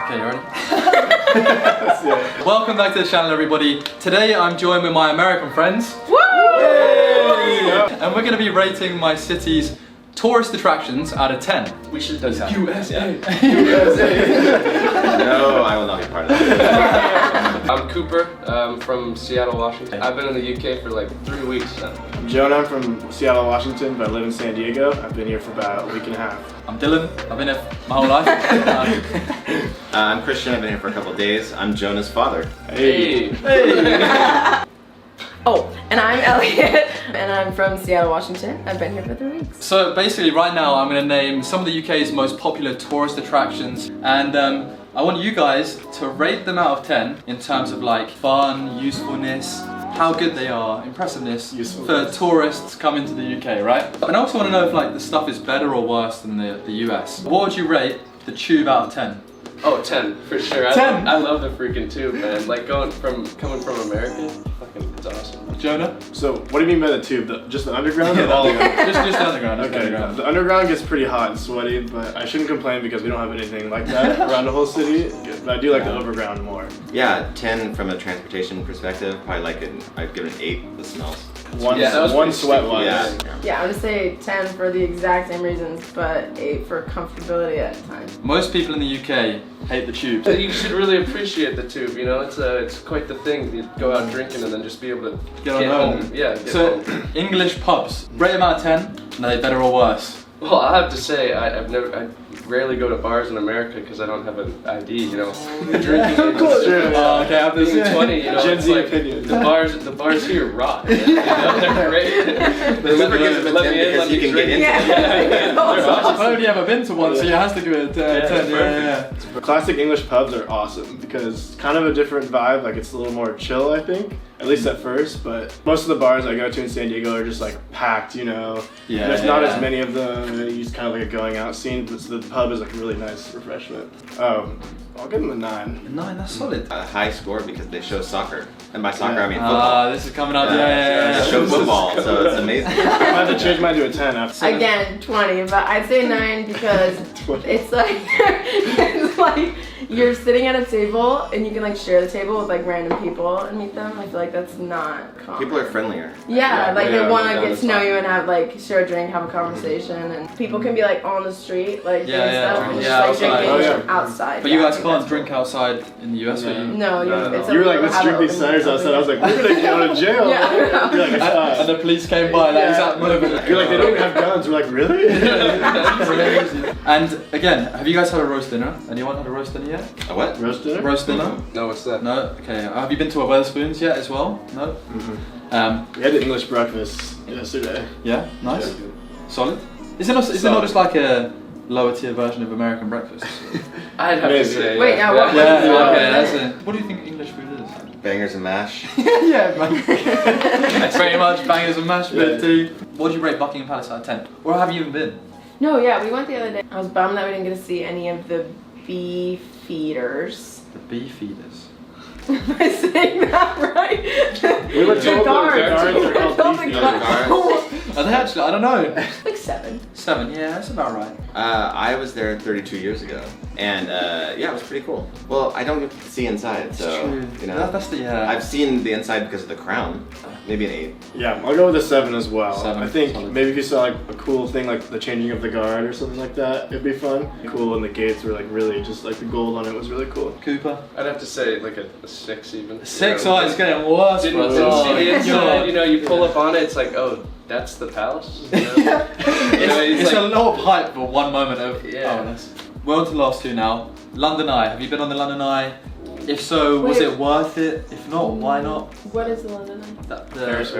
Okay, you ready? Welcome back to the channel, everybody. Today I'm joined with my American friends. Woo! And we're going to be rating my city's tourist attractions out of 10. We should do USA. No, I will not be part of that. I'm Cooper. I'm from Seattle, Washington. I've been in the UK for like 3 weeks now. I'm Jonah. I'm from Seattle, Washington, but I live in San Diego. I've been here for about a week and a half. I'm Dylan. I've been here my whole life. I'm Christian. I've been here for a couple of days. I'm Jonah's father. Hey! Oh, and I'm Elliot, and I'm from Seattle, Washington. I've been here for 3 weeks. So basically right now I'm going to name some of the UK's most popular tourist attractions, and I want you guys to rate them out of 10 in terms of like fun, usefulness, how good they are, impressiveness for tourists coming to the UK, right? And I also want to know if like the stuff is better or worse than the US. What would you rate the Tube out of 10? Oh, 10 for sure. 10? I love the freaking Tube, man. Like coming from America, fucking, it's awesome. Jonah? So, what do you mean by the tube? Just the underground? Yeah, or all of it? just the underground. Just Okay, the underground. the underground gets pretty hot and sweaty, but I shouldn't complain because we don't have anything like that around the whole city. But I do like the overground more. Yeah, 10 from a transportation perspective. Probably like I'd give it an 8. The smells. One sweat wise. Yeah, I would say 10 for the exact same reasons, but 8 for comfortability at times. Most people in the UK hate the Tube. You should really appreciate the Tube, you know? It's quite the thing. You go out drinking and then just be able to get home. Yeah, get So, home. English pubs, rate them out of 10, are they better or worse? Well, I have to say, I rarely go to bars in America because I don't have an ID, you know. Drinking age is Sure. Okay, I'm being 20, you know, Gen it's Z like opinion. the bars here rock. You know, they're great. Whoever gives them a 10 because you can get into it. I've only ever been to one, so it has to give it a 10. Yeah. Classic English pubs are awesome because it's kind of a different vibe. Like it's a little more chill, I think. At least at first, but most of the bars I go to in San Diego are just like packed, you know. Yeah. There's not as many of them. You just kind of like a going out scene, but the pub is like a really nice refreshment. I'll give them a 9. 9, that's solid. A high score because they show soccer. And by soccer I mean football. This is coming up. Yeah. They show football, so it's amazing. I have to change mine to a 10 after. Again, 20, but I'd say 9 because it's like you're sitting at a table and you can like share the table with like random people and meet them. I feel like that's not common. People are friendlier. Yeah, like they want to yeah, get to know you and have like share a drink, have a conversation, and people can be like on the street like doing stuff and just like drinking outside. But you guys can't drink outside in the US, are you? No, it's You were like, let's drink these ciders outside. I was like, we're gonna go to jail. Yeah. You're like, And the police came by that exact moment. You're like, they don't even have guns. We're like, really? And again, have you guys had a roast dinner? Anyone had a roast dinner yet? A what? Roast dinner? Roast dinner? No, what's that? No? Okay. Have you been to a Wetherspoons yet as well? No? We had an English breakfast yesterday. Yeah? Nice? Solid? Is it not just like a lower tier version of American breakfast? I'd have to say. Wait, now what? Okay, that's it. What do you think English food is? Bangers and mash. Yeah, man. It's very much bangers and mash, bit of tea. What do you rate Buckingham Palace out of 10? Or have you even been? No, yeah, we went the other day. I was bummed that we didn't get to see any of the bee feeders. The bee feeders. Am I saying that right? We were told the guards are We were told called the beef guards. Are they actually? I don't know. Like 7. 7, yeah, that's about right. I was there 32 years ago, and yeah, it was pretty cool. Well, I don't get to see inside, so True. you know. That's the I've seen the inside because of the crown. Maybe an 8. Yeah, I'll go with a 7 as well. 7, I think solid. maybe if you saw like a cool thing like the changing of the guard or something like that, it'd be fun. Cool, and the gates were like really just like the gold on it was really cool. Cooper. I'd have to say like a 6 even. 6, it's getting worse. Didn't see the inside, you know, you pull up on it, it's like, oh, that's the palace? You know? It's a lot of hype for one moment of Yeah. We're on to the last 2 now. London Eye. Have you been on the London Eye? If so, was it worth it? If not, why not? What is the London Eye? Ferris.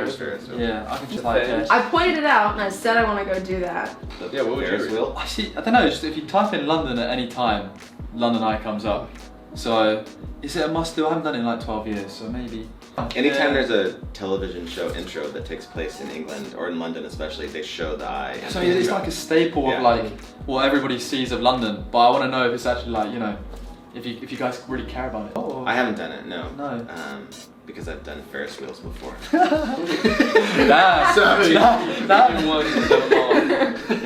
Yeah, I can just like I pointed it out and I said I want to go do that. Yeah, what would Ferris you wheel. I don't know, just if you type in London at any time, London Eye comes up. So, is it a must do? I haven't done it in like 12 years, so maybe. Anytime there's a television show intro that takes place in England, or in London especially, they show the eye. So it's like a staple of like what everybody sees of London, but I want to know if it's actually like, you know, if you guys really care about it. Oh. I haven't done it, no. No. Because I've done Ferris wheels before.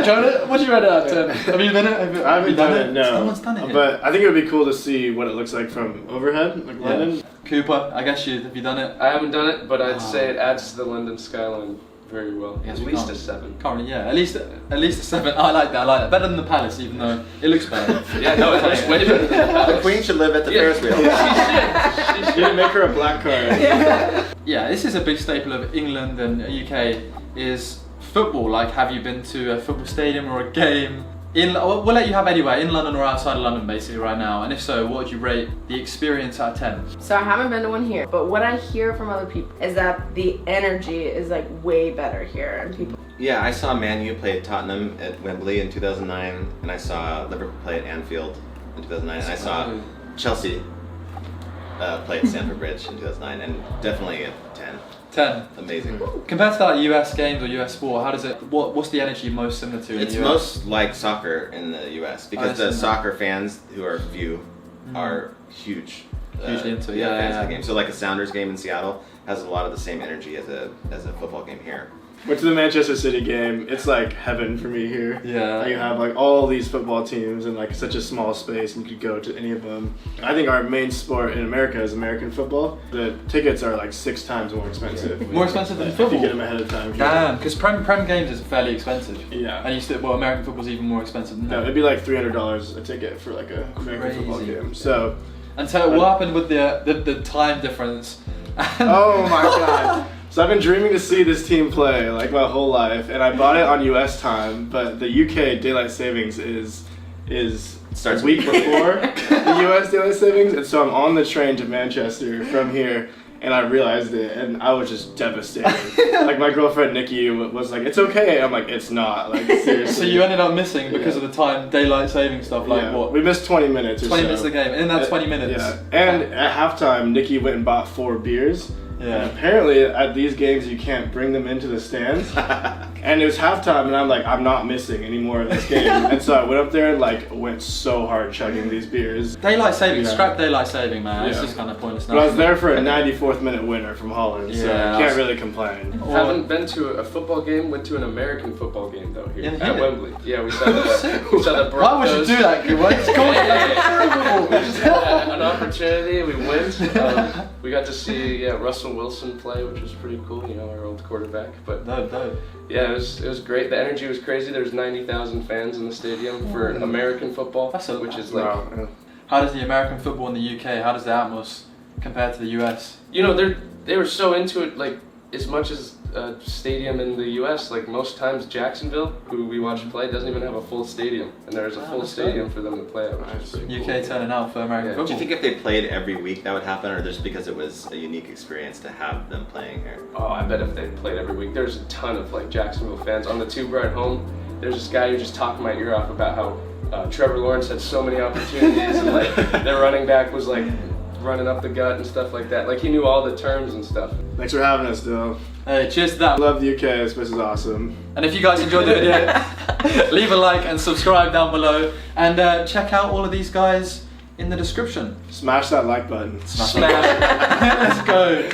Jonah, what do you rate it out of 10? Have you done it? I haven't done it, no. Someone's done it. Here. But I think it would be cool to see what it looks like from overhead, like London. Cooper, I guess have you done it? I haven't done it, but I'd say it adds to the London skyline very well. Yes, at we least can't. a 7. Currently, yeah, at least a 7. I like that. Better than the Palace, even though it looks better. Yeah, no, it looks way better than the The Palace. Queen should live at the Ferris wheel. You didn't make her a black card. Yeah, this is a big staple of England and UK is football. Like, have you been to a football stadium or a game? We'll let you have anywhere, in London or outside of London basically right now. And if so, what would you rate the experience out of 10? So I haven't been to one here, but what I hear from other people is that the energy is like way better here, and people. Yeah, I saw Man U play at Tottenham at Wembley in 2009, and I saw Liverpool play at Anfield in 2009, and I saw Chelsea play at Stamford Bridge in 2009, and definitely a 10. 10. Amazing. Compared to like US games or US sport, how does it? What's the energy most similar to in It's the US? most like soccer in the US because the soccer fans, who are few, are huge. Hugely into it. Fans Yeah. of the game. So like a Sounders game in Seattle has a lot of the same energy as a football game here. Went to the Manchester City game. It's like heaven for me here. Yeah. You have like all these football teams in like such a small space, and you could go to any of them. I think our main sport in America is American football. The tickets are like 6 times more expensive. More expensive than If you football? get them ahead of time. Damn, because Prem games is fairly expensive. Yeah. And American football's even more expensive than No, that. it'd be like $300 a ticket for like a American football Crazy. game. So. And so what happened with the time difference? Oh my god. So I've been dreaming to see this team play like my whole life, and I bought it on US time, but the UK daylight savings is Starts a week before the US daylight savings, and so I'm on the train to Manchester from here, and I realized it, and I was just devastated. Like my girlfriend Nikki was like, "It's okay." I'm like, "It's not." Like seriously. So you ended up missing because of the time daylight saving stuff. Like Yeah. what? We missed 20 minutes. 20 minutes of the game. In that 20 minutes. Yeah. And at halftime, Nikki went and bought 4 beers. Yeah. And apparently at these games you can't bring them into the stands. And it was halftime, and I'm like, I'm not missing any more of this game. And so I went up there and like went so hard chugging these beers. Daylight saving, Yeah. scrap daylight saving, man. It's Yeah. just kind of pointless now. But I was there for a 94th minute winner from Holland, so Yeah, I can't really complain. Haven't been to a football game. Went to an American football game though here Yeah, at here? Wembley. Yeah, we saw the Broncos. Why would you do that, kid? What? It's cool. We just had an opportunity. We went. We got to see Russell Wilson play, which was pretty cool. You know, our old quarterback. But Dope. yeah, it was great. The energy was crazy. There's 90,000 fans in the stadium for American football, which is like. Wow. How does the American football in the UK? How does the atmos compare to the US? You know, they were so into it, like as much as a stadium in the U.S. Like most times, Jacksonville, who we watch play, doesn't even have a full stadium, and there's a full stadium for them to play at, which is pretty UK cool. turning out for American Yeah. football. Do you think if they played every week that would happen, or just because it was a unique experience to have them playing here? Oh, I bet if they played every week, there's a ton of like Jacksonville fans on the tube ride home. There's this guy who just talking my ear off about how Trevor Lawrence had so many opportunities, and like their running back was like running up the gut and stuff like that. Like he knew all the terms and stuff. Thanks for having us, Dill. Hey, cheers to I that. love the UK. This place is awesome. And if you guys enjoyed the video, leave a like and subscribe down below. And check out all of these guys in the description. Smash that like button. Smash. Let's go.